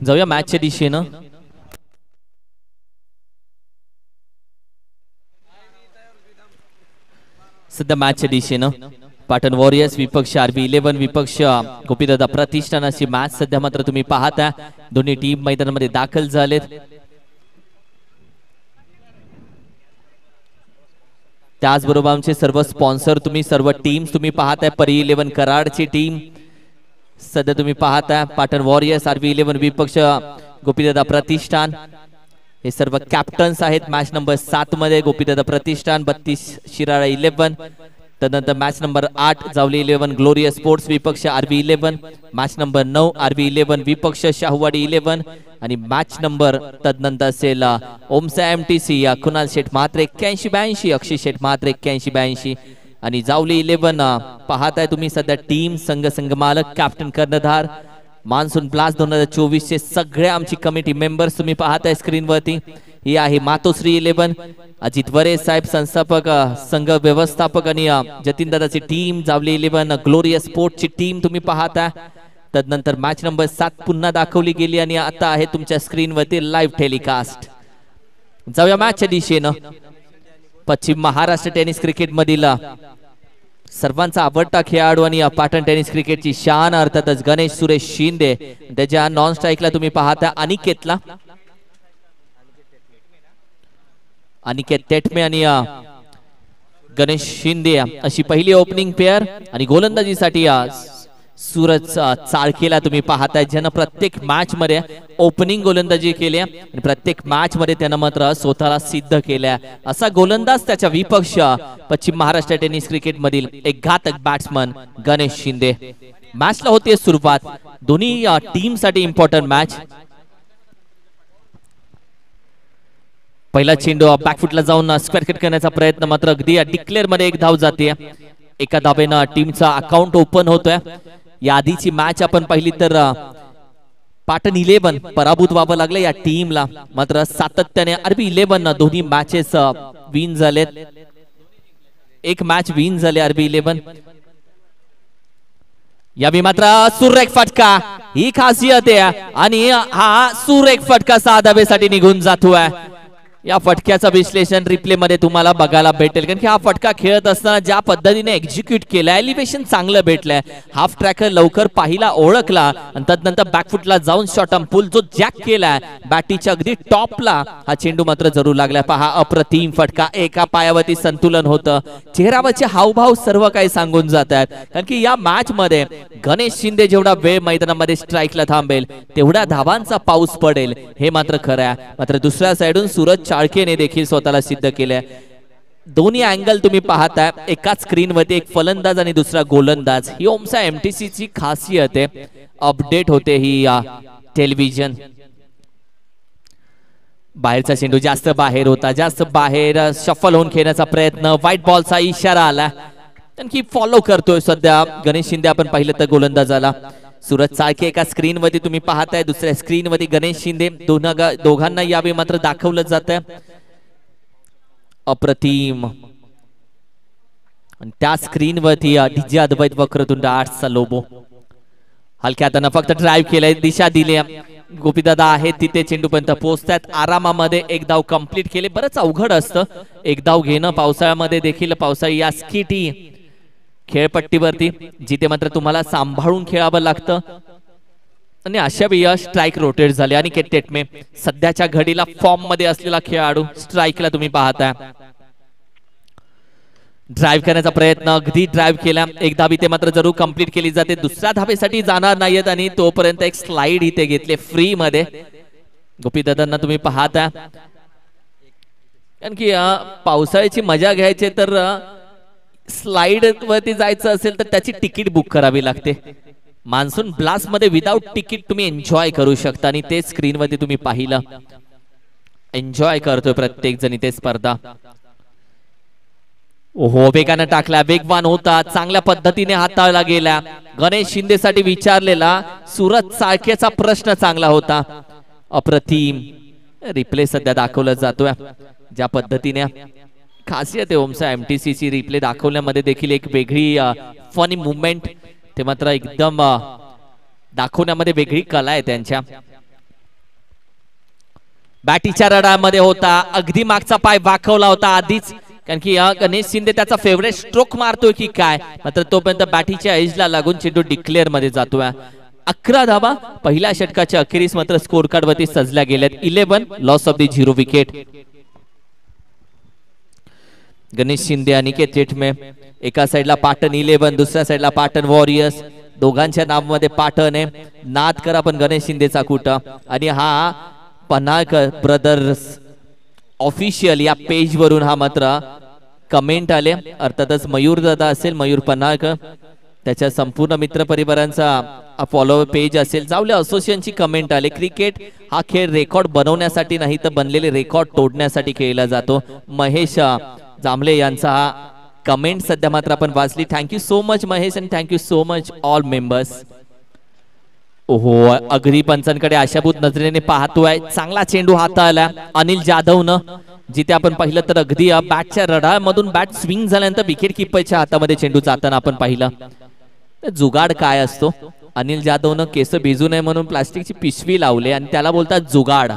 जाऊया मॅचच्या दिशेनं. सध्या मॅचच्या दिशेनं पाटण वॉरियर्स विपक्ष RV11 विपक्ष गोपीदादा प्रतिष्ठान अशी मॅच सध्या मात्र तुम्ही पाहता. दोन्ही टीम मैदानामध्ये दाखल झालेत. त्याचबरोबर आमचे सर्व स्पॉन्सर तुम्ही सर्व टीम्स तुम्ही पाहताय. परी 11 कराडची टीम सध्या तुम्ही पाहताय. पाटण वॉरियर्स RV11 विपक्ष गोपीदादा प्रतिष्ठान हे सर्व कॅप्टन्स आहेत. मॅच नंबर 7 मध्ये गोपीदादा प्रतिष्ठान 32 शिराळा 11. तदनंतर match number 8 Javli 11 glorious sports विपक्ष RV11. मॅच नंबर 9 RV11 विपक्ष शाहूवाडी 11 आणि मॅच नंबर तदनंतर असेल ओमसा MTC कुणाल शेठ म्हात्रे 81-82 अक्षय शेठ म्हात्रे 81-82 आणि जावली 11 पाहताय तुम्ही सध्या टीम संघ मालक कॅप्टन कर्णधार मान्सून ब्लास्ट 2024 चे सगळे आमची कमिटी मेंबर्स तुम्ही पाहताय स्क्रीनवरती. ही आहे मातोश्री 11 अजित वरे साहेब संस्थापक संघ व्यवस्थापक आणि जतीन दादाची टीम. जावली 11 ग्लोरियस स्पोर्ट्सची टीम तुम्ही पाहता. तदनंतर मॅच नंबर 7 पुन्हा दाखवली गेली आणि आता आहे तुमच्या स्क्रीनवरती लाईव्ह टेलिकास्ट. जाऊया मॅचच्या दिशेनं. पश्चिम महाराष्ट्र टेनिस क्रिकेट मधील सर्वांचा आवडता खेळाडू आणि पाटण टेनिस क्रिकेटची शान अर्थातच गणेश सुरेश शिंदे. त्याच्या नॉन स्ट्राईकला तुम्ही पाहता अनिकेत तेटमे आणि गणेश शिंदे अशी पहिली ओपनिंग पेअर. आणि गोलंदाजीसाठी सूरज चाळकेला तुम्ही पाहताय ज्यानं प्रत्येक मॅच मध्ये ओपनिंग गोलंदाजी केल्या आणि प्रत्येक मॅच मध्ये त्यानं मात्र स्वतःला सिद्ध केल्या. असा गोलंदाज त्याच्या विपक्ष पश्चिम महाराष्ट्र टेनिस क्रिकेट मधील एक घातक बॅट्समन गणेश शिंदे. मॅचला होते सुरुवात. दोन्ही टीम साठी इम्पॉर्टंट मॅच. पहिला चेंडू बॅकफुटला जाऊन स्क्वेअर कट करण्याचा प्रयत्न मात्र अगदी डिक्लेअर मध्ये एक धाव जाते. एका धावेनं टीमचा अकाउंट ओपन होतोय. या आधीची मॅच आपण पाहिली तर पाटण 11 पराभूत व्हावं लागलं या टीमला. मात्र सातत्याने RV11 दोन्ही मॅचेस विन झालेत. एक मॅच विन झाले RV11. यावेळी मात्र सुरेख फटका ही खासियत आहे आणि हा सुरेख फटका 6 धावेसाठी निघून जातोय. या फटक्याचं विश्लेषण रिप्ले मध्ये तुम्हाला बघायला भेटेल कारण की हा फटका खेळत असताना ज्या पद्धतीने एक्झिक्यूट केला एलिव्हेशन चांगलं भेटलंय. हाफ ट्रॅकर लवकर पाहिला ओळखला आणि त्यानंतर बॅकफुटला जाऊन शॉट पुल जो जॅक केलाय बॅटीच्या अगदी टॉपला हा चेंडू मात्र जरूर लागलाय. पहा अप्रतिम फटका. एका पायावरती संतुलन होतं. चेहऱ्यावरचे हावभाव सर्व काही सांगून जात आहेत कारण की या मॅच मध्ये गणेश शिंदे जेवढा वेळ मैदानामध्ये स्ट्राईकला थांबेल तेवढ्या धावांचा पाऊस पडेल हे मात्र खरं आहे. मात्र दुसऱ्या साइडून सूरज चाळकेने देखील स्वतःला सिद्ध केलंय. दोन्ही अँगल तुम्ही पाहताय. एकाच स्क्रीनवरती एक फलंदाज आणि दुसरा गोलंदाज. ही ओमसा MTC ची खासियत आहे. अपडेट होते ही टेलिव्हिजन. बाहेरचा चेंडू जास्त बाहेर होता. जास्त बाहेर शफल होऊन खेळण्याचा प्रयत्न. व्हाईट बॉलचा इशारा आला आणखी फॉलो करतोय सध्या गणेश शिंदे. आपण पाहिलं तर गोलंदाजाला सूरज चाळके एका स्क्रीनवरती तुम्ही पाहताय. दुसऱ्या स्क्रीनवरती गणेश शिंदे. दोघांना यावेळी मात्र दाखवलं जात आहे. अप्रतिम. त्या स्क्रीनवरती डीजे अद्वैत वक्रतुंड आर्ट्सचा लोबो. हलक्या हातानं फक्त ड्राईव्ह केलंय. दिशा दिली. गोपीदादा आहेत तिथे चेंडूपर्यंत पोहोचतात. आरामामध्ये एक धाव कंप्लीट केले. बरंच अवघड असतं एक धाव घेणं पावसाळ्यामध्ये देखील. पावसाळी या स्किटी खेळपट्टीवरती जिथे मात्र तुम्हाला सांभाळून खेळावं लागतं आणि अशा वेळी स्ट्राईक रोटेट झाले. आणि तेटमे सध्याच्या घडीला फॉर्म मध्ये असलेला खेळाडू. स्ट्राईकला तुम्ही पाहताय. ड्राईव्ह करण्याचा प्रयत्न. अगदी ड्राईव्ह केला. एक धाव इथे मात्र जरूर कंप्लीट केली जाते. दुसऱ्या धावेसाठी जाणार नाहीयेत आणि तोपर्यंत एक स्लाइड इथे घेतले फ्री मध्ये. गोपीदादांना तुम्ही पाहताय कारण की पावसाळ्याची मजा घ्यायची तर स्लाइड वरती जायचं असेल तर त्याची तिकीट बुक करावी लागते. मान्सून ब्लास्ट मध्ये विदाउट तिकीट तुम्ही एन्जॉय करू शकता आणि ते स्क्रीनवरती तुम्ही पाहिलं. एन्जॉय करतोय प्रत्येक जण इथे स्पर्धा. ओहो वेगानं टाकला. वेगवान होता. चांगल्या पद्धतीने हाताळला गेला. गणेश शिंदे साठी विचारलेला सूरज चाळकेचा प्रश्न चांगला होता. अप्रतिम. रिप्ले सध्या दाखवला जातोय. ज्या पद्धतीने खासियत आहे ओमसा MTC ची रिप्ले दाखवण्यामध्ये देखील एक वेगळी फनी मुवमेंट. ते मात्र एकदम दाखवण्यामध्ये वेगळी कला आहे त्यांच्या. बॅटीच्या रडामध्ये होता, अगदी मागचा पाय वाकवला होता आधीच, कारण की गणेश शिंदे त्याचा फेवरेट स्ट्रोक मारतोय की काय, मात्र तोपर्यंत बॅटीच्या एजला लागून चेंडू डिक्लेअर मध्ये जातोय. 11 धावा पहिल्या षटकाच्या अखेरीस मात्र स्कोर कार्ड वरती सजल्या गेल्यात. 11 loss of the 0 wicket. Ganesh Shinde Aniket Chetme, एका साइडला पाटण 11, दुसऱ्या साइडला पाटण वॉरियर्स, दोघांच्या नावामध्ये पाटण आहे. नाद करा पण गणेश शिंदेचा कुठं. आणि हा पन्हाळकर ब्रदर्स ऑफिशियल या पेज वरून हा मात्र कमेंट आले, अर्थातच मयूर दादा असेल, मयूर पन्हाळकर, त्याच्या संपूर्ण मित्र परिवारांचा फॉलोअर पेज असेल, जावले असोसिएशनची कमेंट आले. क्रिकेट हा खेळ रेकॉर्ड बनवण्यासाठी नाही तर बनलेले रेकॉर्ड तोडण्यासाठी खेळला जातो. महेश जांभळे यांचा हा कमेंट सध्या मात्र आपण वाचली. Thank you so much Mahesh and thank you so much all members. ओहो, अगदी पंचांकडे आशाभूत नजरेने पाहतोय. चांगला चेंडू हाताळला अनिल जाधवनं, जिथे आपण पाहिलं तर अगदी बॅटच्या रडामधून बॅट स्विंग झाल्यानंतर विकेट किपरच्या हातामध्ये चेंडू जाताना आपण पाहिलं. जुगाड काय असतो, अनिल जाधवनं केस भिजू नये म्हणून प्लास्टिकची पिशवी लावले आणि त्याला बोलतात जुगाड.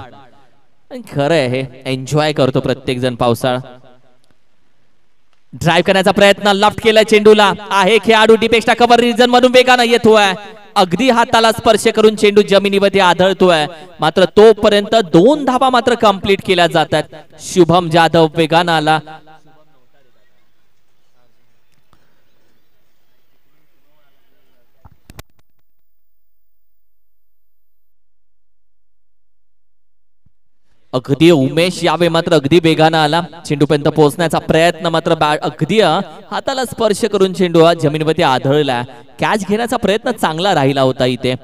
खरं आहे, हे एन्जॉय करतो प्रत्येक जण पावसाळा. ड्राइव्ह करण्याचा प्रयत्न, लेफ्ट केलाय चेंडूला, आहे खेळाडू डीपेक्षा कव्हर रिजन मधून वेगानं येतोय. अगदी हाताला स्पर्श करून चेंडू जमिनीमध्ये आदळतोय, मात्र तोपर्यंत 2 धावा मात्र कंप्लीट केल्या जातात. शुभम जाधव वेगानं आला. अगदी उमेश यावे मात्र अगदी वेगानं आला. चेंडूपर्यंत पोहोचण्याचा प्रयत्न, मात्र अगदी हाताला स्पर्श करून चेंडू जमिनीवरती आढळला. कॅच घेण्याचा प्रयत्न चांगला राहिला होता इथे.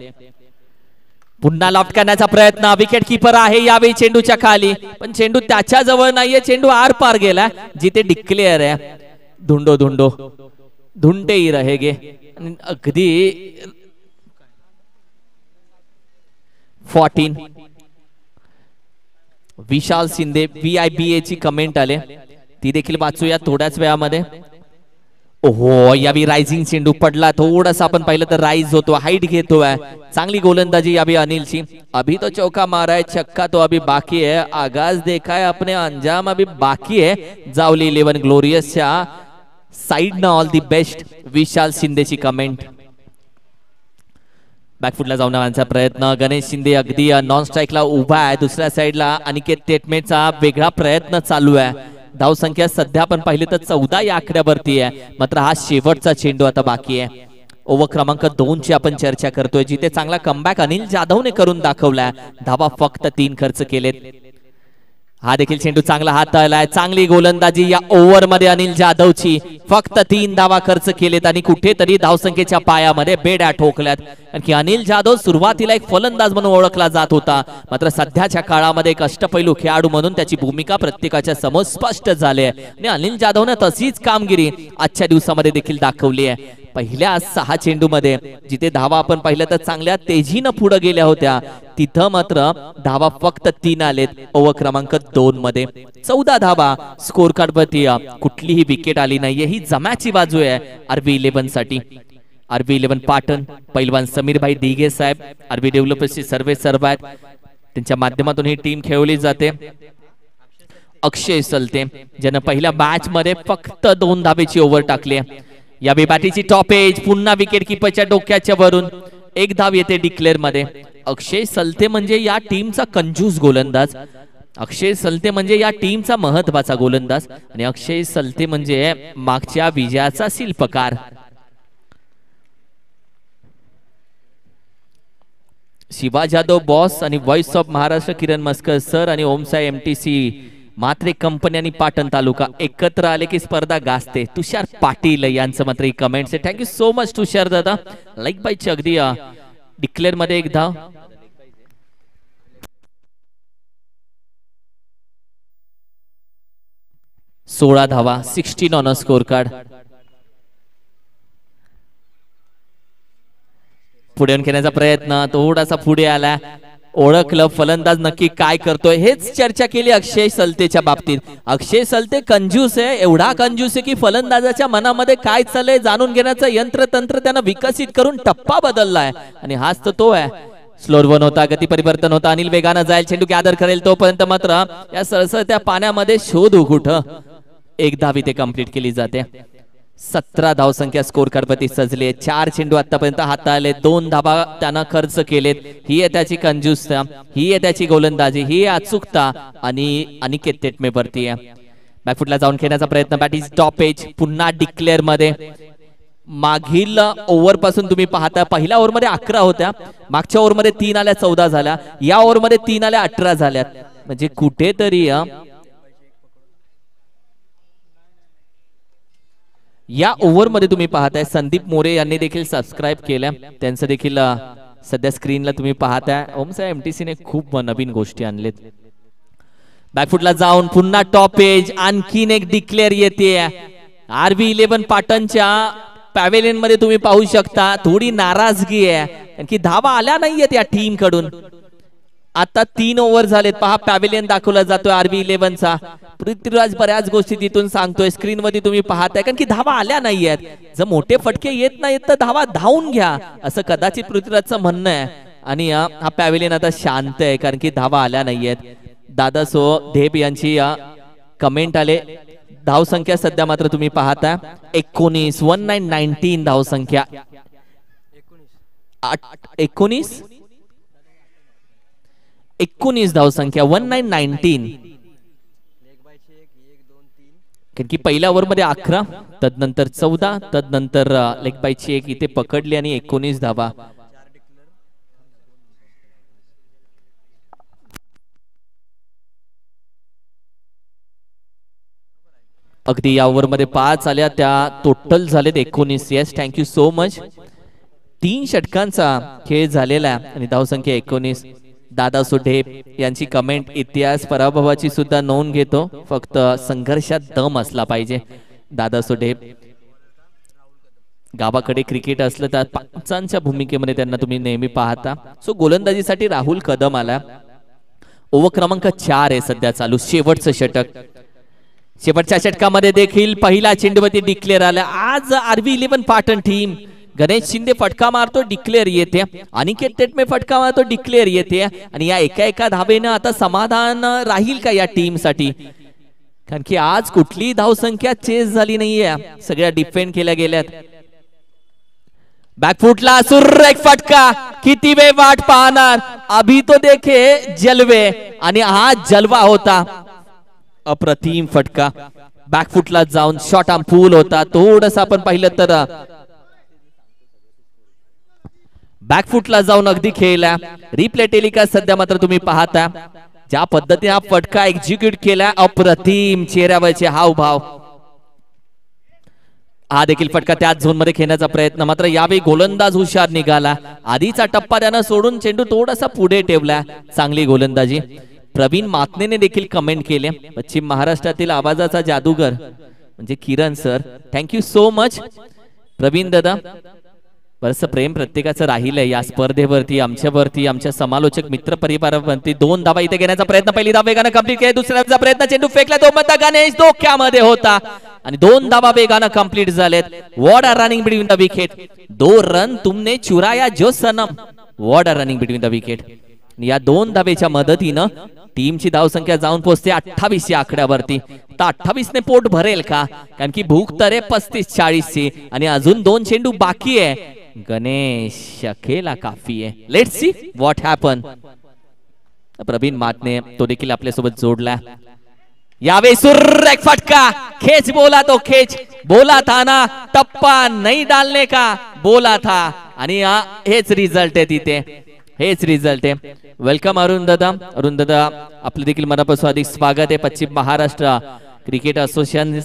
पुन्हा लॉफ्ट करण्याचा प्रयत्न, विकेट किपर आहे यावेळी चेंडूच्या खाली, पण चेंडू त्याच्या जवळ नाहीये, चेंडू आर पार गेला जिथे डिक्लेअर आहे. धुंडो धुंडो धुंडे ही रहेगे. अगदी 14. विशाल शिंदे VIBA ची कमेंट आले, ती देखील वाचूया थोड्याच वेळामध्ये. ओहो, यावी रायझिंग चेंडू पडला, थोडासा आपण पाहिलं तर राईज होतो, हाईट घेतोय. चांगली गोलंदाजी यावी अनिलची. अभी तो चौका मारा है, छक्का तो अभी बाकी है, आगाज देखा है अपने, अंजाम अभी बाकी है. जावली 11 ग्लोरियसच्या साइडनं ऑल दी बेस्ट. विशाल शिंदेची कमेंट. बॅकफुटला जाऊनचा प्रयत्न, गणेश शिंदे अगदी नॉन स्ट्राईकला उभा आहे. दुसऱ्या साइडला अनिकेत तेटमेचा वेगळा प्रयत्न चालू आहे. धाव संख्या सध्या आपण पाहिली तर 14 या आकड्यावरती आहे, मात्र हा शेवटचा चेंडू आता बाकी आहे. ओव्हर क्रमांक 2 ची आपण चर्चा करतोय, जिथे चांगला कमबॅक अनिल जाधवने करून दाखवलाय. धावा फक्त 3 खर्च केलेत. हा देखील चेंडू चांगला हाताळलाय. चांगली गोलंदाजी या ओव्हर मध्ये अनिल जाधवची. फक्त 3 धावा खर्च केलेत आणि कुठेतरी धावसंख्येच्या पायामध्ये बेड्या ठोकल्यात. आणखी अनिल जाधव सुरुवातीला एक फलंदाज म्हणून ओळखला जात होता, मात्र सध्याच्या काळामध्ये एक अष्टपैलू खेळाडू म्हणून त्याची भूमिका प्रत्येकाच्या समोर स्पष्ट झाली आहे आणि अनिल जाधवने तशीच कामगिरी आजच्या दिवसामध्ये देखील दाखवली आहे. पहिल्या 6 चेंडू मध्ये जिथे धावा आपण पाहिलं तर चांगल्या तेजीनं पुढे गेल्या होत्या, तिथं मात्र धावा फक्त 3 आलेत. ओव्हर क्रमांक 2 मध्ये 14 धावा. स्कोर कार्ड वरती कुठलीही विकेट आली नाहीये, ही जमाची बाजू आहे RV11 साठी. RV11 पाटण, पैलवान समीरभाई दिघे साहेब, RV डेव्हलपर्सचे सर्वे सर्व आहेत, त्यांच्या माध्यमातून ही टीम खेळवली जाते. अक्षय सलते, ज्यानं पहिल्या मॅच मध्ये फक्त 2 धावेची ओव्हर टाकली. या बॅटीची टॉप एज, पुन्हा विकेट किपरच्या डोक्याच्या वरून 1 धाव येते डिक्लेअर मध्ये. अक्षय सलते म्हणजे या टीमचा कंजूस गोलंदाज, अक्षय सलते म्हणजे या टीमचा महत्वाचा गोलंदाज आणि अक्षय सलते म्हणजे मागच्या विजयाचा शिल्पकार. शिवा जाधव बॉस आणि voice of Maharashtra Kiran Maskar sir आणि ओमसाई MTC मात्र कंपनी आणि पाटण तालुका एकत्र आले की स्पर्धा गाजते. तुषार पाटील यांचं मात्र ही कमेंट्स आहे. थँक्यू सो मच तुषार दादा. लाईक बाईची अगदी डिक्लेअर मध्ये 1 धाव. 16 धावा, 16 ऑन अ स्कोर कार्ड. पुढे खेळण्याचा प्रयत्न, थोडासा पुढे आला. ओळखलं फलंदाज नक्की काय करतोय, हेच चर्चा केली अक्षय सलतेच्या बाबतीत. अक्षय सलते कंजूस आहे, एवढा कंजूस आहे की फलंदाजाच्या मनामध्ये काय चाललंय जाणून घेण्याचं यंत्रतंत्र त्यानं विकसित करून टप्पा बदललाय आणि हाच तर तो आहे. स्लोअर वन होता, गती परिवर्तन होता. अनिल वेगानं जाईल, चेंडू गॅदर करेल तोपर्यंत मात्र या सळसळत्या पाण्यामध्ये शोधू कुठं एक धाव इथे कंप्लीट केली जाते. 17 धावसंख्या स्कोर कार्डवरती सजले. 4 चेंडू आतापर्यंत हाताळले, 2 धावा त्यानं खर्च केलेत. ही आहे त्याची कंजूसता, ही आहे त्याची गोलंदाजी, ही अचूकता आणि अनिकेत तेटमेवरती आहे. बॅकफुटला जाऊन खेळण्याचा प्रयत्न, बॅट इज टॉप एज. पुन्हा डिक्लेअर मध्ये मागील ओव्हर पासून तुम्ही पाहता पहिल्या ओव्हर मध्ये 11 होत्या, मागच्या ओव्हर मध्ये 3 आल्या 14 झाल्या, या ओव्हर मध्ये 3 आल्या 18 झाल्यात. म्हणजे कुठेतरी या ओव्हर मध्ये तुम्ही पाहताय संदीप मोरे यांनी देखील सबस्क्राईब केल्या, त्यांचं देखील सध्या स्क्रीनला तुम्ही पाहताय. ओमसा एमटीसी ने खूप नवीन गोष्टी आणलेत. बॅकफुटला जाऊन पुन्हा टॉप एज, आणखीन एक डिक्लेअर येते. RV11 पाटणच्या पॅव्हेलियन मध्ये तुम्ही पाहू शकता थोडी नाराजगी आहे, कारण की धावा आल्या नाहीयेत या टीम कडून. आता 3 ओव्हर झालेत, पहा पॅव्हेलियन दाखवला जातोय RV11 चा. पृथ्वीराज बऱ्याच गोष्टी तिथून सांगतोय, स्क्रीन मध्ये तुम्ही पाहताय, कारण की धावा आल्या नाहीयेत. जर मोठे फटके येत नाहीत तर धावा धावून घ्या, असं कदाचित पृथ्वीराजचं म्हणणं आहे. आणि हा पॅव्हेलियन आता शांत आहे, कारण की धावा आल्या नाहीयेत. दादासो ढेप यांची कमेंट आले. धावसंख्या सध्या मात्र तुम्ही पाहता 19 धावसंख्या. 19 धावसंख्या 19 कारण की पहिल्या ओव्हर मध्ये 11, तदनंतर 14, तदनंतर लेग बायची एक इथे पकडली आणि 19 धावा. अगदी या ओव्हर मध्ये 5 आल्या, त्या टोटल झालेत 19. Yes, thank you so much. 3 षटकांचा खेळ झालेला आहे आणि धावसंख्या 19. दादा सुढेप यांची कमेंट, इतिहास पराभवाची सुद्धा नोंद घेतो, फक्त संघर्षात दम असला पाहिजे. दादा सुढेप गावाकडे क्रिकेट असलं तर पंचांच्या भूमिकेमध्ये त्यांना तुम्ही नेहमी पाहता. सो गोलंदाजीसाठी राहुल कदम आला. ओव्हर क्रमांक 4 आहे सध्या चालू, शेवटचं षटक. शेवटच्या षटकामध्ये देखील पहिला चेंडूवरती डिक्लेअर आला. आज RV11 पाटण टीम, गणेश शिंदे फटका मारतो, डिक्लेअर येते. अनिकेत तेटमे फटका मारतो, डिक्लेअर येते. आणि या एका धावेनं आता समाधान राहील का या टीम साठी, कारण की आज कुठली धावसंख्या चेस झाली नाहीये, सगळ्या डिफेंड केल्या गेल्यात. बॅकफुटला सुरेख फटका, किती वेळ वाट पाहणार, अभी तो देखे जलवे. आणि हा जलवा होता, अप्रतिम फटका. बॅकफुटला जाऊन शॉट आर्म फुल होता. थोडस आपण पाहिलं तर बॅकफुटला जाऊन अगदी खेळला. रिप्ले टेलिकास्ट सध्या मात्र तुम्ही पाहता ज्या पद्धतीने हा फटका एक्झिक्यूट केला, अप्रतिम चेहऱ्यावरचे हावभाव. हा देखील फटका त्याच झोन मध्ये खेळण्याचा प्रयत्न, मात्र यावेळी गोलंदाज हुशार निघाला. आधीचा टप्पा त्यानं सोडून चेंडू थोडासा पुढे ठेवला. चांगली गोलंदाजी. प्रवीण मातनेने देखील कमेंट केले, पश्चिम महाराष्ट्रातील आवाजाचा जादूगर म्हणजे Kiran sir, thank you so much Praveen दादा. बरंच प्रेम प्रत्येकाचं राहिलंय या स्पर्धेवरती, आमच्यावरती, आमच्या समालोचक मित्र परिवारावरती. 2 धावा इथे घेण्याचा प्रयत्न, पहिली धाव वेगानं कंप्लीट केली, दुसऱ्या प्रयत्न चेंडू फेकला, तो मधला गणेश डोक्यामध्ये होता आणि 2 धावा वेगानं कंप्लीट झालेत. What a running between the wicket, 2 run तुमने चुराया जो Sanam. What a running between the wicket. या 2 धावेच्या मदतीनं टीमची धावसंख्या जाऊन पोहोचते 28 या आकड्यावरती. तर 28 ने पोट भरेल का, कारण की भूक तर आहे 35-40 ची आणि अजून 2 चेंडू बाकी आहे. गणेश खेळा काफी आहे. Let's see what happen. Praveen मातने तो देखील आपल्या सोबत जोडला. यावे सुरेख फटका, खेच बोला तो खेच, बोला था ना टप्पा नहीं डालने का, बोला था. आणि हेच रिझल्ट आहे तिथे, हेच रिझल्ट आहे. वेलकम अरुण दादा. अरुण दादा आपलं देखील मनापासून अधिक स्वागत आहे. पश्चिम महाराष्ट्र क्रिकेट असोसिएशन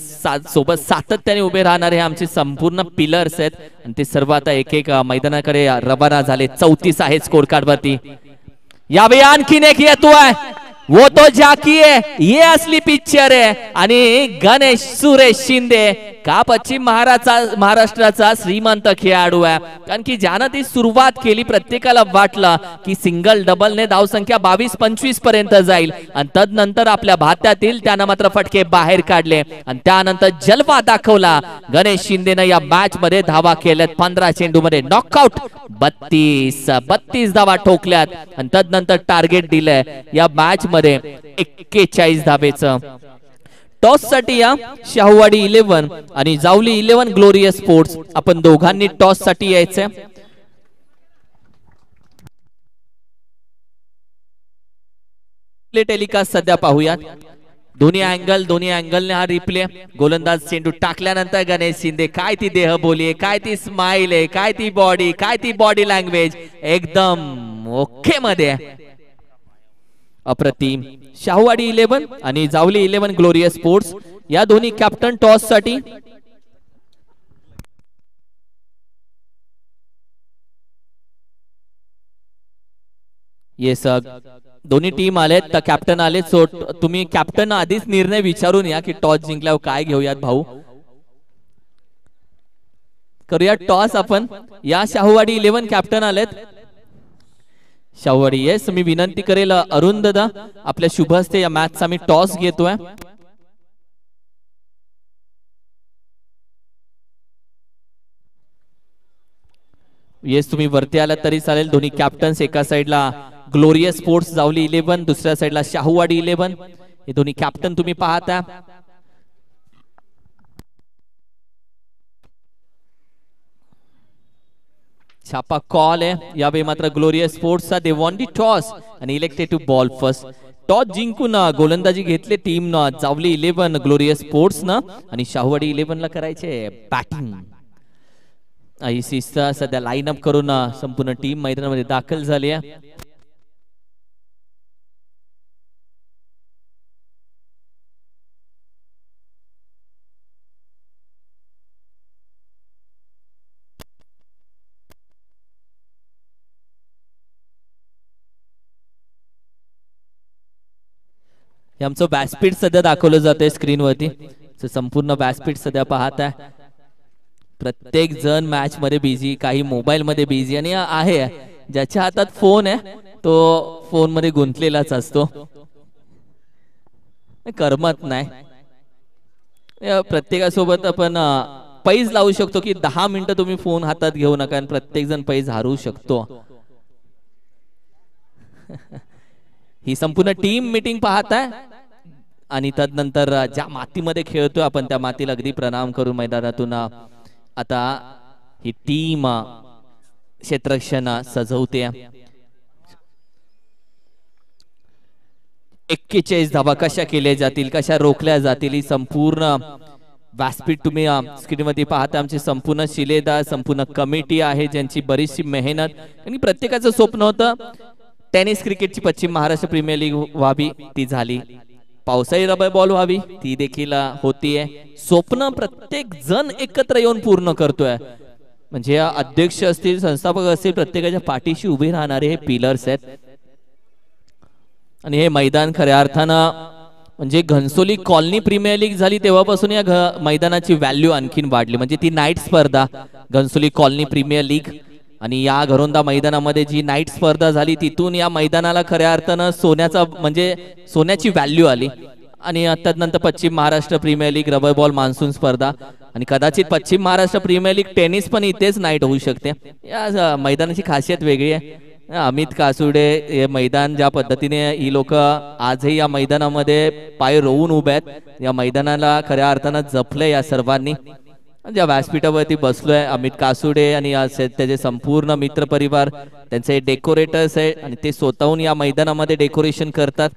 सोबत सातत्याने उभे राहणारे आमचे संपूर्ण पिलर्स आहेत आणि ते सर्व आता एक मैदानाकडे रवाना झाले. 34 आहे स्कोर कार्ड वरती. यावेळी आणखीन एक येतोय, वो तो जाकी है, ये असली पिक्चर आहे. आणि गणेश सुरेश शिंदे का पश्चिम महाराष्ट्राचा श्रीमंत खेळाडू आहे. कारण की ज्यानं ती सुरुवात केली प्रत्येकाला वाटलं की सिंगल डबलने धावसंख्या 22-25 पर्यंत जाईल आणि तदनंतर आपल्या भात्यातील त्यानं मात्र फटके बाहेर काढले आणि त्यानंतर जलवा दाखवला. गणेश शिंदेनं या मॅच मध्ये धावा केल्यात 15 चेंडूमध्ये नॉकआउट 32 धावा ठोकल्यात आणि तदनंतर टार्गेट दिलंय या मॅच मध्ये 41 धावेचं. टॉस साठी या शाहूवाडी 11 आणि जावली 11 ग्लोरियस स्पोर्ट्स आपण दोघांनी टॉस साठी यायचंय. प्ले टेलिकास्ट सध्या पाहूयात. दोन्ही अँगलने हा रिप्ले. गोलंदाज चेंडू टाकल्यानंतर गणेश शिंदे काय ती देहबोली आहे, काय ती स्माइल आहे, काय ती बॉडी लँग्वेज एकदम ओके मध्ये. अप्रतिम. शाहूवाडी 11 आणि जावली 11 ग्लोरियस स्पोर्ट्स या दोन्ही कॅप्टन टॉस साठी. येस दोन्ही टीम आलेत तर कॅप्टन आले. सो तुम्ही कॅप्टन आधीच निर्णय विचारून या की टॉस जिंकल्यावर काय घेऊयात भाऊ. करूया टॉस आपण. या शाहूवाडी 11 कॅप्टन आलेत. शाहूवाडी येस मी विनंती करेल अरुण दादा आपल्या शुभ हस्ते या मॅचचा मी टॉस घेतोय. येस तुम्ही वरती आलात तरी चालेल. दोन्ही कॅप्टन्स एका साइडला ग्लोरियस स्पोर्ट्स जावली 11 दुसऱ्या साइडला शाहूवाडी 11 हे दोन्ही कॅप्टन तुम्ही पाहता. छापा कॉल आहे यावेळी मात्र ग्लोरियस स्पोर्ट्सचा. दे वॉन्ट दी टॉस आणि elected to bowl first. Toss जिंकून गोलंदाजी घेतले टीम न जावली 11 ग्लोरियस स्पोर्ट्स न आणि शाहूवाडी 11 ला करायचे बॅटिंग. आयसीसी सध्या लाईन अप करून संपूर्ण टीम मैदानामध्ये दाखल झाली आहे. आमचं व्यासपीठ सध्या दाखवलं जातंय स्क्रीनवरती. संपूर्ण व्यासपीठ सध्या पाहत आहे. प्रत्येक जण मॅच मध्ये बिझी, काही मोबाईल मध्ये बिझी आणि आहे ज्याच्या हातात फोन आहे तो फोन मध्ये गुंतलेलाच असतो. करमत नाही. प्रत्येकासोबत आपण पैज लावू शकतो की 10 मिनिटं तुम्ही फोन हातात घेऊ नका आणि प्रत्येक जण पैज हारू शकतो. ही संपूर्ण टीम मीटिंग पाहताय आणि तदनंतर ज्या मातीमध्ये खेळतोय आपण त्या मातीला अगदी प्रणाम करून मैदानातून आता ही टीम क्षेत्ररक्षण सजवते. 41 धावा कशा केल्या जातील, कशा रोखल्या जातील ही संपूर्ण व्यासपीठ तुम्ही स्क्रीनवरती पाहता. आमची संपूर्ण शिलेदार संपूर्ण कमिटी आहे ज्यांची बरीचशी मेहनत आणि प्रत्येकाचं स्वप्न होतं टेनिस क्रिकेटची पश्चिम महाराष्ट्र प्रीमियर लीग व्हावी, ती झाली. पावसाळी रबर बॉल व्हावी, ती देखील होतीये. स्वप्न प्रत्येक जण एकत्र येऊन पूर्ण करतोय. म्हणजे अध्यक्ष असतील, संस्थापक असतील, प्रत्येकाच्या पाठीशी उभे राहणारे हे पिलर्स आहेत. आणि हे मैदान खऱ्या अर्थानं म्हणजे घनसोली कॉलनी प्रीमियर लीग झाली तेव्हापासून या मैदानाची व्हॅल्यू आणखीन वाढली. म्हणजे ती नाईट स्पर्धा घनसोली कॉलनी प्रीमियर लीग आणि या घरोंदा मैदानामध्ये जी नाईट स्पर्धा झाली तिथून या मैदानाला खऱ्या अर्थानं सोन्याचा म्हणजे सोन्याची व्हॅल्यू आली. आणि त्यानंतर Paschim Maharashtra premier league rubber ball monsoon स्पर्धा आणि कदाचित पश्चिम महाराष्ट्र प्रीमियर लीग टेनिस पण इथेच नाईट होऊ शकते. या मैदानाची खासियत वेगळी आहे. अमित कासुडे हे मैदान ज्या पद्धतीने ही लोक आजही या मैदानामध्ये पाय रोवून उभे आहेत, या मैदानाला खऱ्या अर्थानं जपलंय या सर्वांनी. ज्या व्यासपीठावरती बसलोय अमित कासुडे आणि त्याचे संपूर्ण मित्र परिवार, त्यांचे डेकोरेटर्स आहे आणि ते स्वतःहून या मैदानामध्ये डेकोरेशन करतात.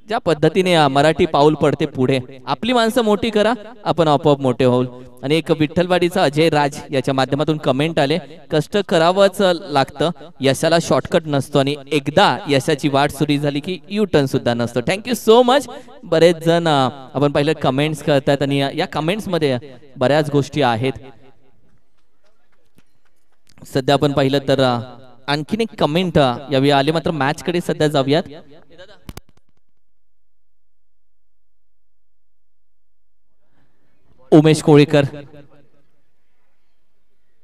ज्या पद्धतीने मराठी पाऊल पडते पुढे, आपली माणसं मोठी करा आपण आपोआप मोठे होऊ. आणि एक विठ्ठलवाडीचा अजय राज याच्या माध्यमातून कमेंट आले, कष्ट करावंच लागतं, यशाला शॉर्टकट नसतो आणि एकदा यशाची वाट सुरू झाली की यू टर्न सुद्धा नसतो. Thank you so much. बरेच जण आपण पाहिलं कमेंट्स करतात आणि या कमेंट्स मध्ये बऱ्याच गोष्टी आहेत. सध्या आपण पाहिलं तर आणखीन एक कमेंट यावेळी आले. मात्र मॅच कडे सध्या जाऊयात. उमेश कोळेकर.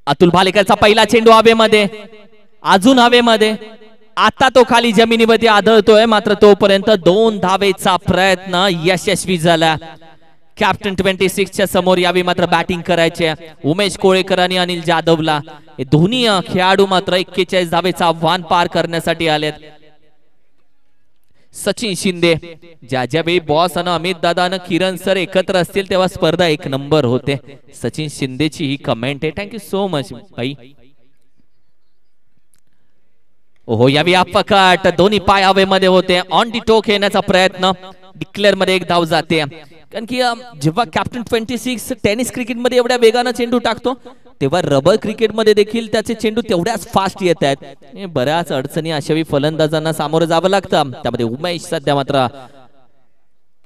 अतुल भालेकरचा पहिला चेंडू हवेमध्ये, अजून हवेमध्ये. आता तो खाली जमिनीमध्ये आदळतोय, मात्र तोपर्यंत 2 धावेचा प्रयत्न यशस्वी झाला. कॅप्टन 26 च्या समोर यावी मात्र बॅटिंग करायचे उमेश कोळेकर आणि अनिल जाधवला. हे दोन्ही खेळाडू मात्र 41 धावेचा आव्हान पार करण्यासाठी आलेत. सचिन शिंदे, ज्या वेळी बॉस आणि अमित दादा आणि किरण सर एकत्र असतील तेव्हा स्पर्धा 1 नंबर होते. सचिन शिंदेची ही कमेंट आहे. थँक्यू सो मच भाई. ओहो, यावी अपघात, दोन्ही पाय हवेमध्ये होते. ऑन दी टो खेळण्याचा प्रयत्न, डिक्लेअर मध्ये 1 धाव जाते. कारण की जेव्हा कॅप्टन 26 टेनिस क्रिकेट मध्ये एवढ्या वेगाने चेंडू टाकतो, तेव्हा रबर क्रिकेट मध्ये देखील त्याचे चेंडू तेवढ्याच फास्ट येत आहेत. बऱ्याच अडचणी अशावेळी फलंदाजांना सामोरं जावं लागतं. त्यामध्ये उमेश सध्या मात्र,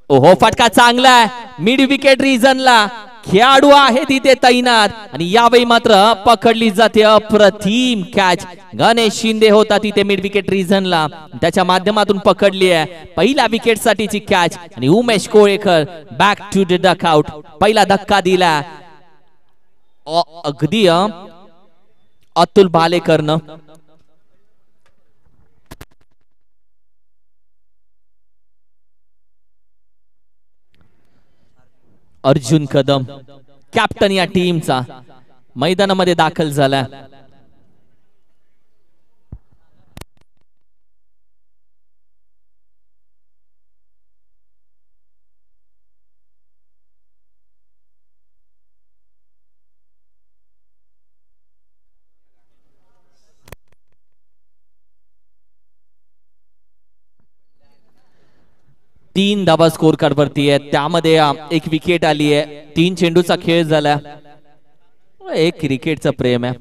ओहो फटका चांगला आहे, मिड विकेट रिजनला खेळाडू आहे तिथे तैनात आणि यावेळी मात्र पकडली जाते अप्रतिम कॅच. गणेश शिंदे होता तिथे मिड विकेट रिजनला, त्याच्या माध्यमातून पकडली आहे पहिल्या विकेट साठीची कॅच. आणि Umesh Kolekar back to the dugout, पहिला धक्का दिला अगदी अतुल भालेकरनं. अर्जुन कदम कॅप्टन या टीमचा मैदानामध्ये दाखल झाला. तीन धावा स्कोर कार्ड वरती आहे, त्यामध्ये 1 विकेट आली आहे. 3 चेंडूचा खेळ झाला. एक क्रिकेटचं प्रेम आहे.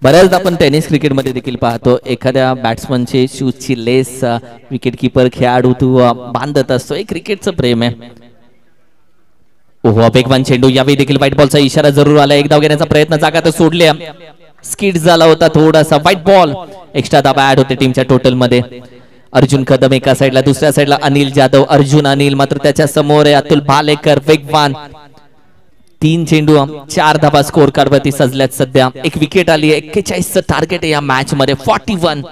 बऱ्याचदा आपण टेनिस क्रिकेट मध्ये देखील पाहतो एखाद्या बॅट्समनचे शूजची लेस विकेट किपर खेळाडू तू बांधत असतो. एक क्रिकेटचं प्रेम आहे. ओहो, वेगवान चेंडू, यावेळी देखील व्हाईट बॉलचा इशारा जरूर आला. 1 धाव घेण्याचा प्रयत्न, जागा तर सोडले, स्किड झाला होता थोडासा. व्हाईट बॉल, एक्स्ट्रा धावा ऍड होते टीमच्या टोटल मध्ये. अर्जुन कदम एका साइडला, दुसऱ्या साइडला अनिल जाधव. अर्जुन अनिल मात्र त्याच्या समोर आहे अतुल भालेकर वेगवान. 3 चेंडू 4 धावा स्कोर कार्ड वरती सजल्यात सध्या. 1 विकेट आली आहे. 41चं टार्गेट आहे या मॅच मध्ये. 41.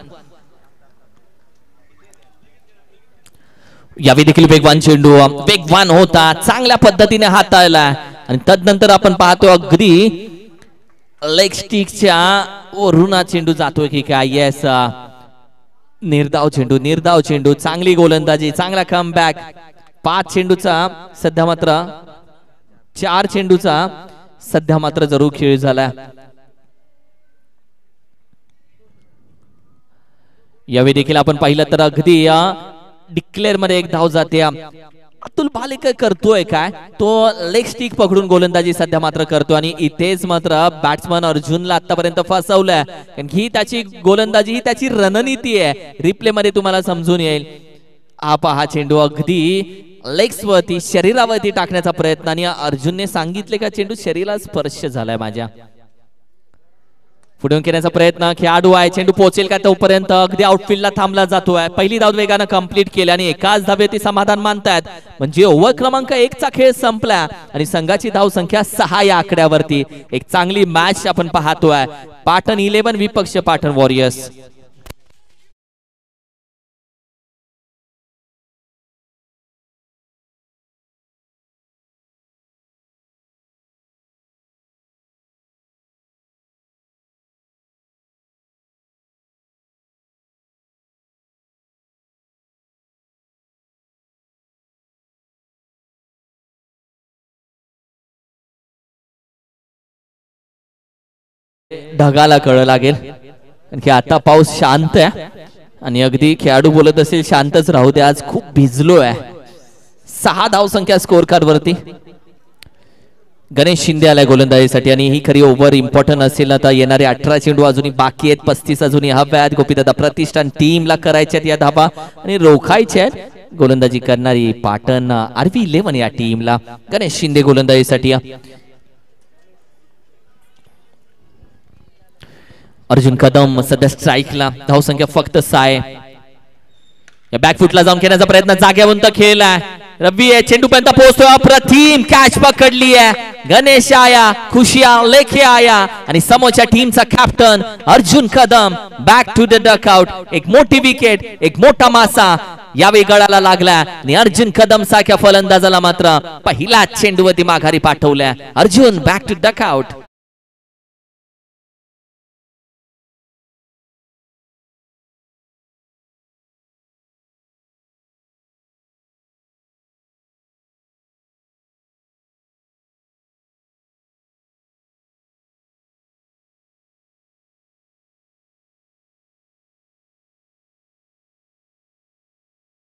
यावेळी देखील वेगवान चेंडू, वेगवान होता, चांगल्या पद्धतीने हाताळला. आणि तदनंतर आपण पाहतो अगदी लेग स्टिकच्या वरून चेंडू जातोय की काय. येस, निर्धाव चेंडू, निर्धाव चेंडू, चांगली गोलंदाजी, चांगला कमबॅक. 5 चेंडूचा सध्या मात्र 4 चेंडूचा सध्या मात्र जरूर खेळ झाला. यावेळी देखील आपण पाहिलं तर अगदी डिक्लेअर मध्ये 1 धाव जाते. अतुल भालेकर करतोय काय, तो लेग स्टिक पकडून गोलंदाजी सध्या मात्र करतो. आणि इथेच मात्र बॅट्समन अर्जुनला आतापर्यंत फसवलंय, कारण ही त्याची गोलंदाजी, ही त्याची रणनीती आहे. रिप्ले मध्ये तुम्हाला समजून येईल. हा पहा चेंडू अगदी लेग्स वरती, शरीरावरती टाकण्याचा प्रयत्न, आणि अर्जुनने सांगितले का चेंडू शरीराला स्पर्श झालाय माझ्या. पुढे केल्याचा प्रयत्न, खेळाडू आहे, चेंडू पोहोचेल का तोपर्यंत अगदी आउटफील्डला थांबला जातोय. पहिली धाव वेगानं कंप्लीट केली आणि एकाच धावेवरती समाधान मानतायत. म्हणजे ओव्हर क्रमांक 1 चा खेळ संपला आणि संघाची धाव संख्या 6 या आकड्यावरती. एक चांगली मॅच आपण पाहतोय. पाटण 11 विपक्ष पाटण वॉरियर्स. ढगाला कळ लागेल, कारण की आता पाऊस शांत आहे आणि अगदी खेळाडू बोलत असेल शांतच राहू दे, आज खूप भिजलो आहे. 6 धाव संख्या स्कोर कार्ड वरती. गणेश शिंदे आलाय गोलंदाजीसाठी आणि ही खरी ओव्हर इम्पॉर्टंट असेल ना, तर येणारे 18 चेंडू अजूनही बाकी आहेत. 35 अजूनही हव्यात. गोपीदादा प्रतिष्ठान टीमला करायच्या या धावा आणि रोखायच्या आहेत. गोलंदाजी करणारी पाटण RV11 या टीमला. गणेश शिंदे गोलंदाजीसाठी. अर्जुन कदम सध्या स्ट्राईकला. धाव संख्या फक्त 6. या बॅकफुटला जाऊन खेळण्याचा प्रयत्न, जाग्यावंत खेळ आहे. रवी आहे, चेंडू पर्यंत पोहोचतो, अप्रतिम कॅच पकडली आहे. गणेश आया, खुशिया लेखे आया आणि समोरच्या टीमचा captain Arjun Kadam back to the dugout. एक मोठी विकेट, एक मोठा मासा यावेळी गळाला लागला आणि अर्जुन कदम सारख्या फलंदाजाला मात्र पहिला चेंडूवरती माघारी पाठवल्या. Arjun back to dugout.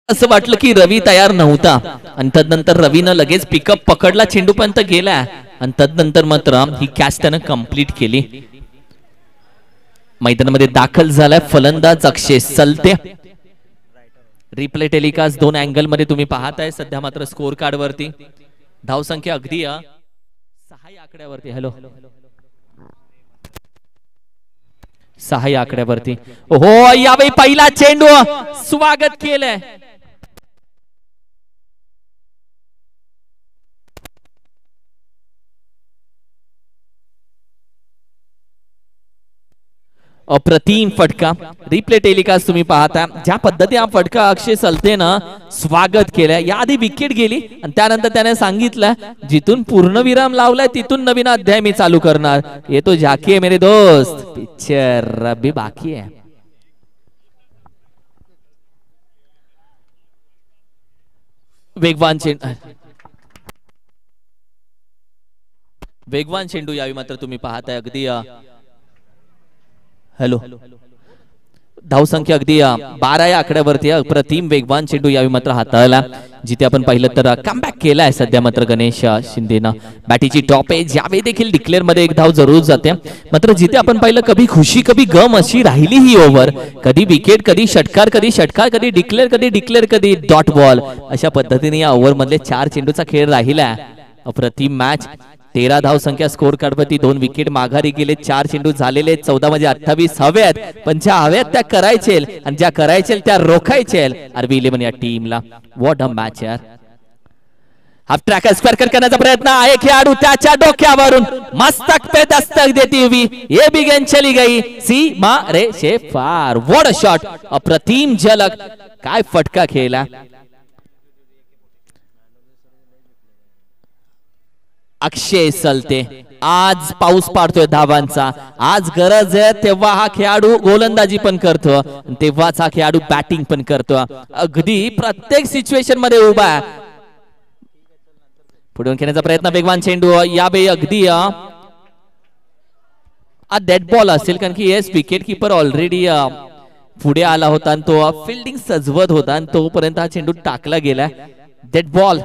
असं वाटलं की रवी तयार नव्हता आणि तदनंतर रवीनं लगेच पिकअप पकडला, चेंडू पर्यंत गेला आणि तदनंतर मात्र ही कॅच त्यानं कंप्लीट केली. मैदानामध्ये दाखल झालाय फलंदाज अक्षय सलते. रिप्ले टेलिकास्ट 2 अँगल मध्ये तुम्ही पाहताय. सध्या मात्र स्कोर कार्ड वरती धावसंख्या अगदी 6 आकड्यावरती. हॅलो 6 आकड्यावरती. हो यावेळी पहिला चेंडू स्वागत केलंय. अप्रतिम फटका. रिप्ले टेलिकास्ट तुम्ही पाहता ज्या पद्धतीने हा फटका अक्षय सलतेनं स्वागत केलंय. याआधी विकेट गेली आणि त्यानंतर त्याने सांगितलं जिथून पूर्णविराम लावलाय तिथून नवीन अध्याय मी चालू करणार. ये तो झाकी है मेरे दोस्त, पिक्चर अभी बाकी है. वेगवान चेंडू यावी मात्र तुम्ही पाहताय अगदी. हॅलो धावसंख्या अगदी 12 या आकड्यावरती. अप्रतिम वेगवान चेंडू यावी मात्र हाताळला. जिथे आपण पाहिलं तर कमबॅक केलाय सध्या मात्र गणेश शिंदेनं. बॅटीची टॉप एज यावेळी देखील डिक्लेअर मध्ये एक धाव जरूर जाते. मात्र जिथे आपण पाहिलं कभी खुशी कभी गम अशी राहिली ही ओव्हर. कधी विकेट, कधी षटकार, कधी डिक्लेअर, कधी डॉट बॉल. अशा पद्धतीने या ओव्हर मधले 4 चेंडूचा खेळ राहिला. अप्रतिम मॅच. 13 धाव संख्या स्कोर कार्डवरती. 2 विकेट माघारी गेले. 4 चेंडू झालेले. 14 म्हणजे 28 हव्यात, पण ज्या हव्यात त्या करायचे आणि ज्या करायचे त्या रोखायचे. आरबी 11 या टीमला. व्हॉट अ मॅच यार. हाफ ट्रॅक स्क्वेअर करण्याचा प्रयत्न आहे. खेळाडू त्याच्या डोक्यावरून मस्तक पे दस्तक देती हुई ये भी गेंद चली गई सीमा रेषे पार. What a shot. अप्रतिम झलक. काय फटका खेळला. अक्षय सलते. आज पाऊस पाडतोय धावांचा. आज गरज आहे तेव्हा हा खेळाडू गोलंदाजी पण करतो, तेव्हाच हा खेळाडू बॅटिंग पण करतो. अगदी प्रत्येक सिच्युएशन मध्ये उभा आहे. पुढे खेळण्याचा प्रयत्न. वेगवान चेंडू यावेळी अगदी डेड बॉल असेल कारण की येस विकेट किपर ऑलरेडी पुढे आला होता आणि तो फिल्डिंग सजवत होता आणि तोपर्यंत हा चेंडू टाकला गेला. Dead ball.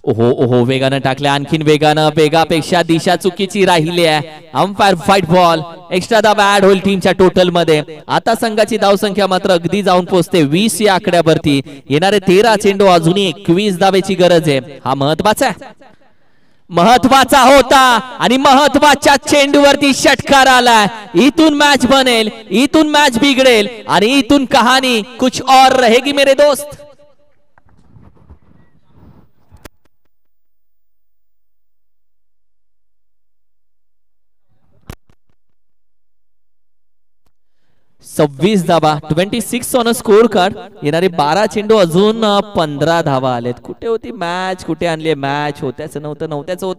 ओहो ओहो वेगानं टाकल्या. आणखीन वेगानं. वेगापेक्षा दिशा चुकीची राहिली आहे. Umpire fight ball. एक्स्ट्रा धाव ऍड होईल टीमच्या टोटल मध्ये. आता संघाची धावसंख्या मात्र अगदी जाऊन पोहोचते 20 या आकड्यावरती. येणारे 13 चेंडू अजूनही 21 धावेची गरज आहे. हा महत्वाचा महत्वाचा होता आणि महत्वाच्या चेंडूवरती षटकार आलाय. इथून मॅच बनेल, इथून मॅच बिघडेल आणि इथून कहाणी कुछ और रहेगी मेरे दोस्त. सव्वीस धावा 26 ऑन अ स्कोर कार्ड. येणारे 12 चेंडू अजून 15 धावा आलेत. कुठे होती मॅच, कुठे आणली मॅच. होत्याच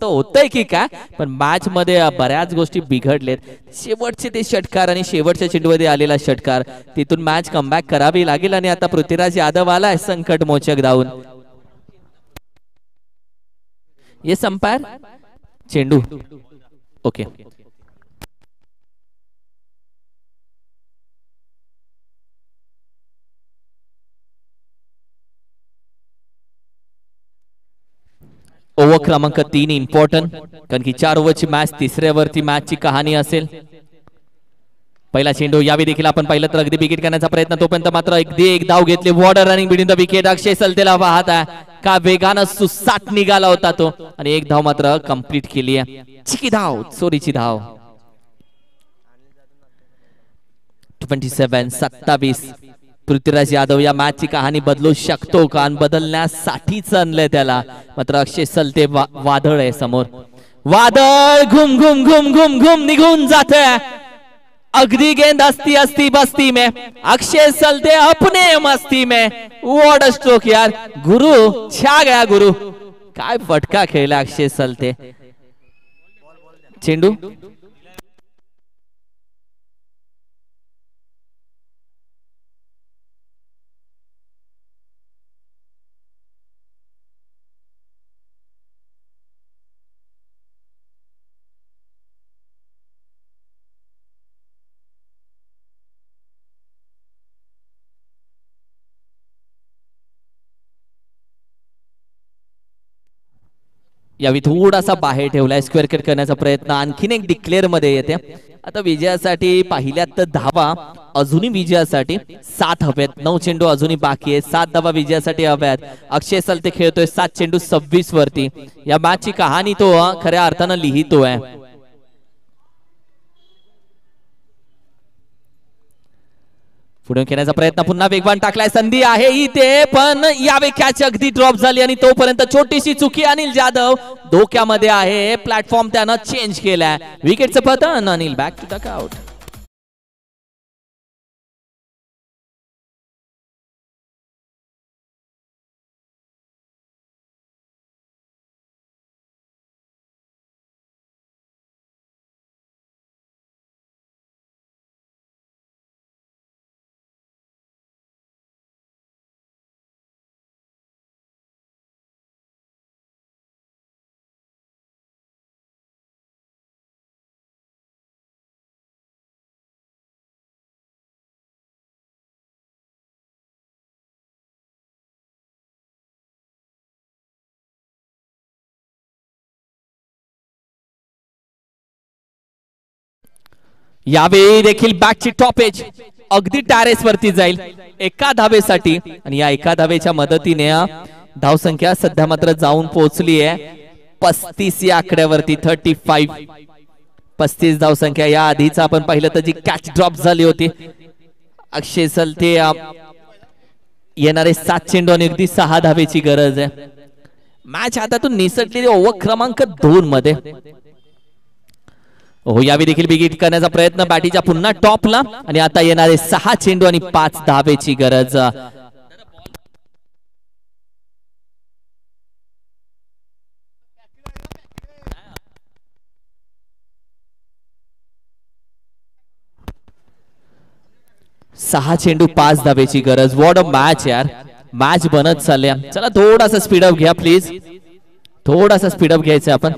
होतंय की काय, पण मॅच मध्ये बऱ्याच गोष्टी बिघडलेत. शेवटचे ते षटकार आणि शेवटच्या चेंडूमध्ये आलेला षटकार, तिथून मॅच कमबॅक करावी लागेल. आणि आता पृथ्वीराज यादव आलाय संकट मोचक धावून. ये अंपायर चेंडू ओके. ओव्हर क्रमांक 3 इम्पॉर्टंट, कारण की 4 ओव्हरची मॅच, तिसऱ्यावरती मॅचची कहाणी असेल. पहिला चेंडू यावेळी देखील आपण पाहिलं तर अगदी विकेट करण्याचा प्रयत्न. तोपर्यंत मात्र अगदी एक धाव घेतली. वॉर्डर रनिंग बिटवीन द विकेट. अक्षय सलतेला पाहत आहे का वेगानं सुसाट निघाला होता तो आणि एक धाव मात्र कंप्लीट केली आहे. चिकी धाव, चोरीची धाव. 27 पृथ्वीराज यादव या मॅच ची कहाणी बदलू शकतो का? बदलण्यासाठीच आणलंय त्याला. मात्र अक्षय सलते वादळ आहे समोर. वादळ घुम घुम घुम घुम घुम निघून जाते. अगदी गेंद अस्ती अस्ती बस्ती में, अक्षय सलते अपने मस्ती में. व्हाट अ स्ट्रोक यार. गुरु छा गया गुरु. काय फटका खेळला अक्षय सलते. चेंडू यावी थोडासा बाहेर ठेवलाय. स्क्वेअर कट करण्याचा प्रयत्न आणखीन एक डिक्लेअर मध्ये येते. आता विजयासाठी पाहिल्यात तर धावा अजूनही विजयासाठी 7 हव्यात. 9 चेंडू अजूनही बाकी आहे. 7 धावा विजयासाठी हव्यात. अक्षय सलते खेळतोय 7 चेंडू 26 वरती. या मॅच ची कहाणी तो खऱ्या अर्थानं लिहितोय. पुढे खेळण्याचा प्रयत्न पुन्हा वेगवान टाकलाय. संधी आहे इथे पण यावे कॅच अगदी ड्रॉप झाली आणि तोपर्यंत छोटीशी चुकी. अनिल जाधव धोक्यामध्ये आहे. प्लॅटफॉर्म त्यानं चेंज केलाय. विकेटचं पतन. Anil back to the out. यावेळी देखील बॅकची टॉप एज अगदी टॅरेस वरती जाईल एका धावेसाठी. आणि या एका धावेच्या मदतीने धावसंख्या सध्या मात्र जाऊन पोहोचली आहे 35 या आकड्यावरती. 35 धावसंख्या. या आधीच आपण पाहिलं तर जी कॅच ड्रॉप झाली होती अक्षय सलते येणारे 7 चेंडू आणि अगदी 6 धावेची गरज आहे. मॅच हातातून निसटलेली ओव्हर क्रमांक 2 मध्ये. हो यावेळी देखील बिग करण्याचा प्रयत्न बॅटीच्या पुन्हा टॉपला. आणि आता येणारे 6 चेंडू आणि 5 धावेची गरज. सहा चेंडू 5 धावेची गरज. व्हॉट अ मॅच यार. मॅच बनत चालल्या. चला थोडासा स्पीडअप घ्या प्लीज. थोडासा स्पीडअप घ्यायचा आपण.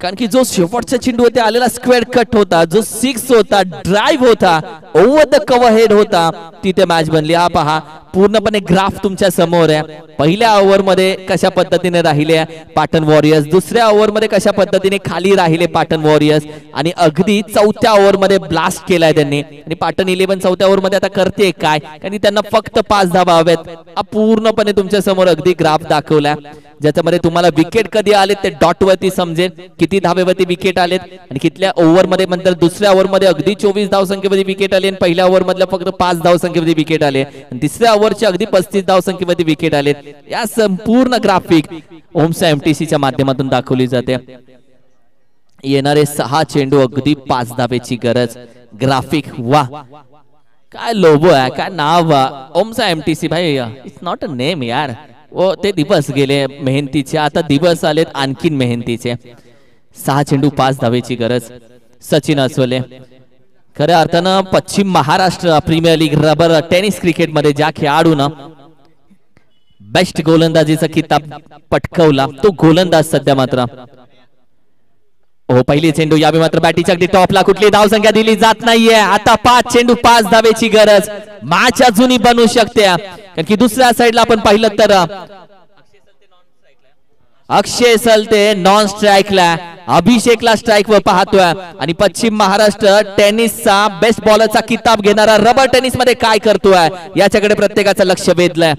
कारण की जो शेवटचा चेंडू होता आलेला स्क्वेअर कट होता, जो 6 होता, ड्राइव्ह होता, ओव्हर द कव्हर हेड होता, तिथे मॅच बनली. हा पहा पूर्णपणे ग्राफ तुमच्या समोर आहे. पहिल्या ओव्हर मध्ये कशा पद्धतीने राहिले पाटण वॉरियर्स, दुसऱ्या ओव्हर मध्ये कशा पद्धतीने खाली राहिले पाटण वॉरियर्स, आणि अगदी चौथ्या ओव्हर मध्ये ब्लास्ट केलाय त्यांनी. आणि पाटण 11 चौथ्या ओव्हर मध्ये आता करते काय, कारण त्यांना फक्त 5 धावा हव्यात. पूर्णपणे तुमच्या समोर अगदी ग्राफ दाखवलाय, ज्याच्यामध्ये तुम्हाला विकेट कधी आले ते डॉट वरती समजेल, किती धावेवरती विकेट आलेत आणि कितल्या ओव्हर मध्ये. नंतर दुसऱ्या ओव्हर मध्ये अगदी 24 धावसंख्येमध्ये विकेट आले आणि पहिल्या ओव्हर मधल्या फक्त 5 धावसंख्येमध्ये विकेट आले आणि तिसऱ्या ओव्हरचे अगदी 35 धावसंख्येमध्ये विकेट आले. या संपूर्ण ग्राफिक ओमसा एमटीसी च्या माध्यमातून दाखवली जाते. येणारे 6 चेंडू अगदी 5 धावेची गरज. ग्राफिक वा काय लोगो आहे, काय नाव. ओमसा एमटीसी भाई इट्स नॉट अ नेम यार. वो ते दिवस गेले मेहनतीचे, आता दिवस आलेत आणखीन मेहनतीचे. 6 चेंडू 5 धावेची गरज. सचिन अस्वले खऱ्या अर्थानं पश्चिम Maharashtra premier league rubber tennis cricket मध्ये ज्या खेळाडून बेस्ट गोलंदाजीचा किताब पटकावला तो गोलंदाज सध्या मात्र. हो पहिली चेंडू यावेळी मात्र बॅटीच्या अगदी टॉपला. कुठली धावसंख्या दिली जात नाहीये. आता 5 चेंडू 5 धावेची गरज. मॅच अजूनही बनू शकते, कारण की दुसऱ्या साइडला आपण पाहिलं तर अक्षय सलते नॉन स्ट्राईकला, अभिषेकला स्ट्राईक वर पाहतोय. आणि पश्चिम महाराष्ट्र टेनिसचा बेस्ट बॉलरचा किताब घेणारा रबर टेनिस मध्ये काय करतोय याच्याकडे प्रत्येकाचं लक्ष वेधलंय.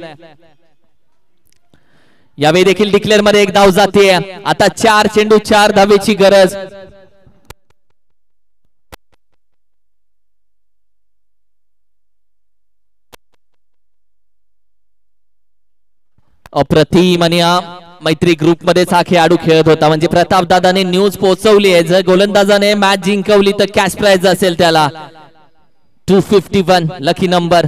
यावेळी देखील डिक्लेअर मध्ये 1 धाव जाते. आता 4 चेंडू 4 धावेची गरज. अप्रतिम आणि मैत्री ग्रुप मध्येच हा खेळाडू खेळत होता. म्हणजे प्रताप दादाने न्यूज पोहोचवली आहे, जर गोलंदाजाने मॅच जिंकवली तर कॅश प्राइज असेल त्याला. 251 लकी नंबर.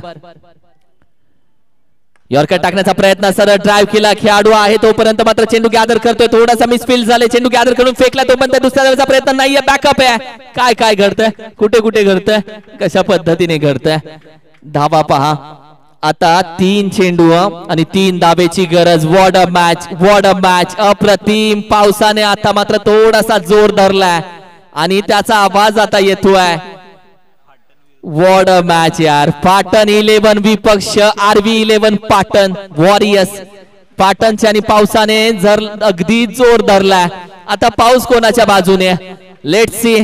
यॉर्कर टाकण्याचा प्रयत्न, सरळ ड्राइव्ह केला खेळाडू आहे तोपर्यंत मात्र चेंडू गॅदर करतोय. थोडासा मिसफील झाले, चेंडू गॅदर करून फेकला तोपर्यंत दुसऱ्या धावेचा प्रयत्न नाहीये. बॅकअप आहे. काय काय घडतंय, कुठे कुठे घडतंय, कशा पद्धतीने घडतंय. धावा पहा आता. 3 चेंडू आणि 3 धावेची गरज. What a match, what a match. अप्रतिम. पावसाने आता मात्र थोडासा जोर धरलाय आणि त्याचा आवाज आता येतोय. वॉट अ मॅच यार. पाटण 11 विपक्ष RV 11 पाटण वॉरियर्स. पाटणच्या आणि पावसाने जर अगदी जोर धरलाय. आता पाऊस कोणाच्या बाजूने, लेट्स सी.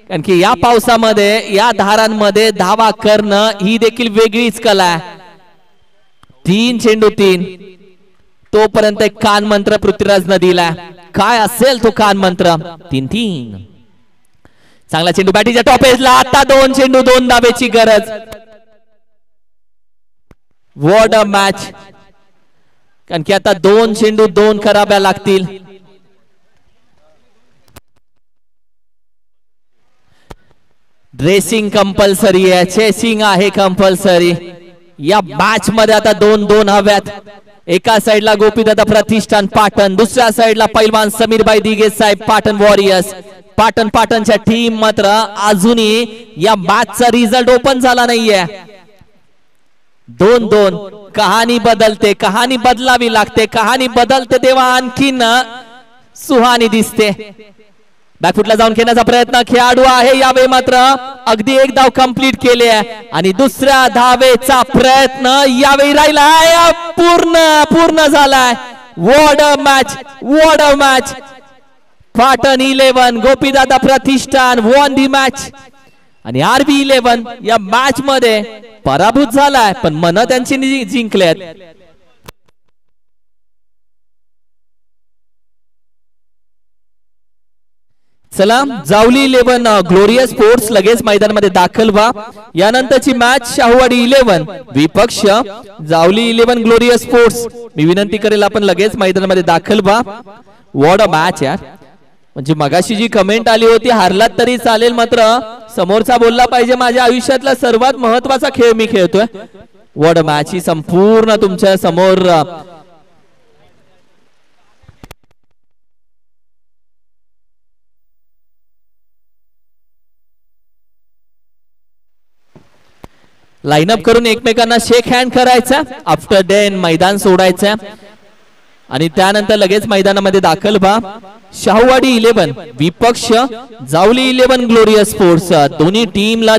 कारण की या पावसामध्ये, या धारांमध्ये धावा करणं ही देखील वेगळीच कला आहे. 3 चेंडू 3. तोपर्यंत एक कान मंत्र पृथ्वीराज नदीला. काय असेल तो कान मंत्र. 3-3. चांगला चेंडू बॅटीच्या टॉप एजला. आता 2 चेंडू 2 धावेची गरज. What a match. कारण की आता 2 चेंडू 2 कराव्या लागतील. ड्रेसिंग कंपल्सरी आहे, चेसिंग आहे कंपल्सरी. या मॅच मध्ये आता 2-2 हव्यात. एका साइडला गोपीदादा प्रतिष्ठान पाटण, दुसऱ्या साइडला पैलवान समीरभाई दिगे साहेब पाटण वॉरियर्स. पाटणच्या टीम मात्र अजूनही या मॅचचा रिझल्ट ओपन झाला नाहीये. 2-2. कहाणी बदलते, कहाणी बदलावी लागते. कहाणी बदलते तेव्हा आणखीन सुहानी दिसते. बॅकफुटला जाऊन खेळण्याचा प्रयत्न खेळाडू आहे. यावेळी मात्र अगदी एक धाव कंप्लीट केली आहे आणि दुसऱ्या धावेचा प्रयत्न यावेळी राहिलाय. पूर्ण झालाय. What a match, what a match. Patan 11 Gopidada Pratishthan won the match आणि RV 11 या मॅच मध्ये पराभूत झालाय, पण मन त्यांची जिंकलेत. चला, जावली 11 ग्लोरियस स्पोर्ट्स लगेच मैदानामध्ये दाखल व्हा. यानंतरची मॅच शाहूवाडी 11 विपक्ष जावली 11 ग्लोरियस स्पोर्ट्स. मी विनंती करेल आपण लगेच मैदानामध्ये दाखल व्हा. वॉट अ मॅच यार. म्हणजे मगाशी जी कमेंट आली होती हारलात तरी चालेल, मात्र समोरचा बोलला पाहिजे माझ्या आयुष्यातला सर्वात महत्वाचा खेळ मी खेळतोय. What a match. ही संपूर्ण तुमच्या समोर लाईनअप करून एकमेकांना शेक हँड करायचा. आफ्टर देन मैदान सोडायचं आणि त्यानंतर लगेच मैदानामध्ये दाखल व्हा. शाहूवाडी 11 विपक्ष जावली 11 ग्लोरियस स्पोर्ट्स. दोन्ही टीमला